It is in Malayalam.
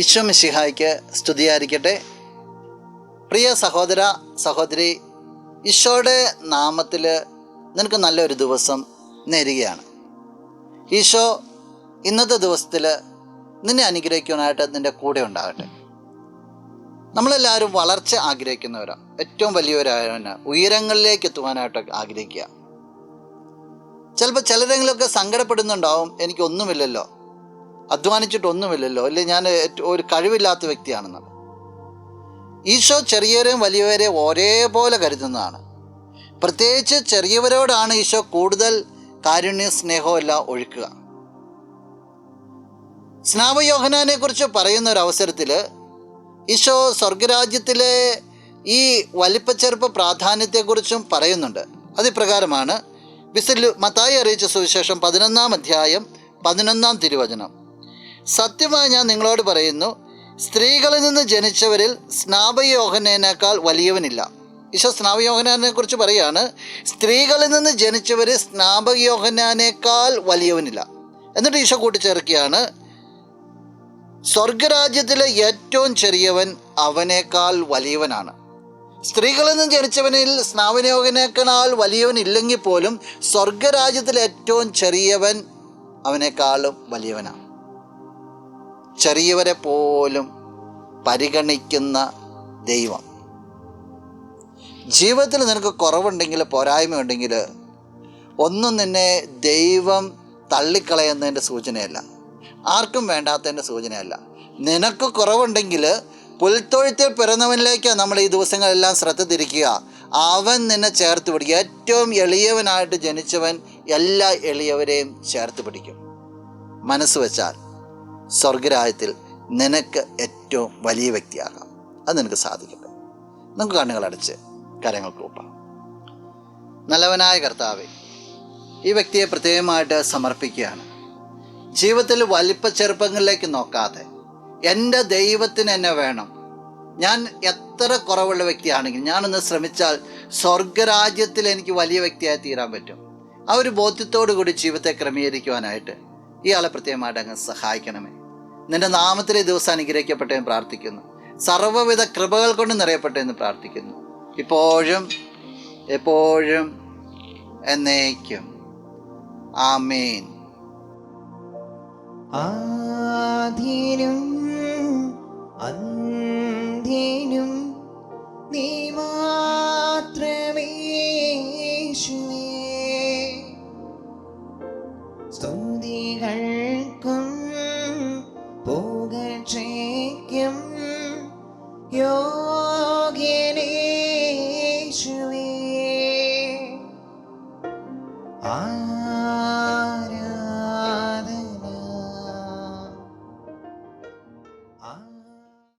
ഈശോ മിശിഹായ്ക്ക് സ്തുതിയായിരിക്കട്ടെ. പ്രിയ സഹോദര സഹോദരി, ഈശോയുടെ നാമത്തിൽ നിനക്ക് നല്ലൊരു ദിവസം നേരുകയാണ്. ഈശോ ഇന്നത്തെ ദിവസത്തിൽ നിന്നെ അനുഗ്രഹിക്കാനായിട്ട് നിൻ്റെ കൂടെ ഉണ്ടാകട്ടെ. നമ്മളെല്ലാവരും വളർച്ച ആഗ്രഹിക്കുന്നവരാണ്. ഏറ്റവും വലിയവരായവന് ഉയരങ്ങളിലേക്ക് എത്തുവാനായിട്ട് ആഗ്രഹിക്കുക. ചിലപ്പോൾ ചിലരെങ്കിലുമൊക്കെ സങ്കടപ്പെടുന്നുണ്ടാവും, എനിക്കൊന്നുമില്ലല്ലോ, അധ്വാനിച്ചിട്ടൊന്നുമില്ലല്ലോ, അല്ലെങ്കിൽ ഞാൻ ഒരു കഴിവില്ലാത്ത വ്യക്തിയാണെന്നത്. ഈശോ ചെറിയവരെയും വലിയവരെയും ഒരേപോലെ കരുതുന്നതാണ്. പ്രത്യേകിച്ച് ചെറിയവരോടാണ് ഈശോ കൂടുതൽ കാരുണ്യ സ്നേഹവും എല്ലാം ഒഴുക്കുക. സ്നാപയോഹന്നാനെ കുറിച്ച് പറയുന്ന ഒരു അവസരത്തിൽ ഈശോ സ്വർഗരാജ്യത്തിലെ ഈ വലിപ്പച്ചെറുപ്പ പ്രാധാന്യത്തെക്കുറിച്ചും പറയുന്നുണ്ട്. അതിപ്രകാരമാണ് മത്തായി അറിയിച്ച സുവിശേഷം 11-ാം അധ്യായം 11-ാം തിരുവചനം. സത്യമായി ഞാൻ നിങ്ങളോട് പറയുന്നു, സ്ത്രീകളിൽ നിന്ന് ജനിച്ചവരിൽ സ്നാപയോഹന്നാനേക്കാൾ വലിയവനില്ല. ഈശോ സ്നാപയോഹന്നാനെ കുറിച്ച് പറയാണ്, സ്ത്രീകളിൽ നിന്ന് ജനിച്ചവരിൽ സ്നാപയോഹന്നാനേക്കാൾ വലിയവനില്ല. എന്നിട്ട് ഈശോ കൂട്ടിച്ചേർക്കുകയാണ്, സ്വർഗരാജ്യത്തിലെ ഏറ്റവും ചെറിയവൻ അവനേക്കാൾ വലിയവനാണ്. സ്ത്രീകളിൽ നിന്ന് ജനിച്ചവനിൽ സ്നാപയോഹന്നാനേക്കാൾ വലിയവനില്ലെങ്കിൽ പോലും സ്വർഗരാജ്യത്തിലെ ഏറ്റവും ചെറിയവൻ അവനേക്കാളും വലിയവനാണ്. ചെറിയവരെ പോലും പരിഗണിക്കുന്ന ദൈവം. ജീവിതത്തിൽ നിനക്ക് കുറവുണ്ടെങ്കിൽ, പോരായ്മയുണ്ടെങ്കിൽ ഒന്നും നിന്നെ ദൈവം തള്ളിക്കളയുന്നതിൻ്റെ സൂചനയല്ല, ആർക്കും വേണ്ടാത്തതിൻ്റെ സൂചനയല്ല. നിനക്ക് കുറവുണ്ടെങ്കിൽ പുൽത്തൊഴുത്തിൽ പിറന്നവനിലേക്കാണ് നമ്മൾ ഈ ദിവസങ്ങളെല്ലാം ശ്രദ്ധ തിരിക്കുക. അവൻ നിന്നെ ചേർത്ത് പിടിക്കും. ഏറ്റവും എളിയവനായിട്ട് ജനിച്ചവൻ എല്ലാ എളിയവരെയും ചേർത്ത് പിടിക്കും. മനസ്സ് വെച്ചാൽ സ്വർഗരാജ്യത്തിൽ നിനക്ക് ഏറ്റവും വലിയ വ്യക്തിയാകാം. അത് നിനക്ക് സാധിക്കട്ടെ. നമുക്ക് കണ്ണുകളടച്ച് കരങ്ങൾ കൂപ്പാം. നല്ലവനായ കർത്താവേ, ഈ വ്യക്തിയെ പ്രത്യേകമായിട്ട് സമർപ്പിക്കുകയാണ്. ജീവിതത്തിൽ വലിപ്പ ചെറുപ്പങ്ങളിലേക്ക് നോക്കാതെ എൻ്റെ ദൈവത്തിന് എന്നെ വേണം, ഞാൻ എത്ര കുറവുള്ള വ്യക്തിയാണെങ്കിൽ ഞാനൊന്ന് ശ്രമിച്ചാൽ സ്വർഗരാജ്യത്തിൽ എനിക്ക് വലിയ വ്യക്തിയായി തീരാൻ പറ്റും. ആ ഒരു ബോധ്യത്തോടു കൂടി ജീവിതത്തെ ക്രമീകരിക്കുവാനായിട്ട് ഇയാളെ പ്രത്യേകമായിട്ട് അങ്ങ് സഹായിക്കണമേ. നിൻ്റെ നാമത്തിലെ ദിവസം അനുഗ്രഹിക്കപ്പെട്ടെന്ന് പ്രാർത്ഥിക്കുന്നു. സർവ്വവിധ കൃപകൾ കൊണ്ട് നിറയപ്പെട്ടെന്ന് പ്രാർത്ഥിക്കുന്നു. ഇപ്പോഴും എപ്പോഴും എന്നേക്കും. ആമേൻ. ആദിയിലും അന്ത്യനും നീ മാത്രമേ യേശുവേ. സ്തുതികൾക്കും പുകഴ്ചയ്ക്കും യോ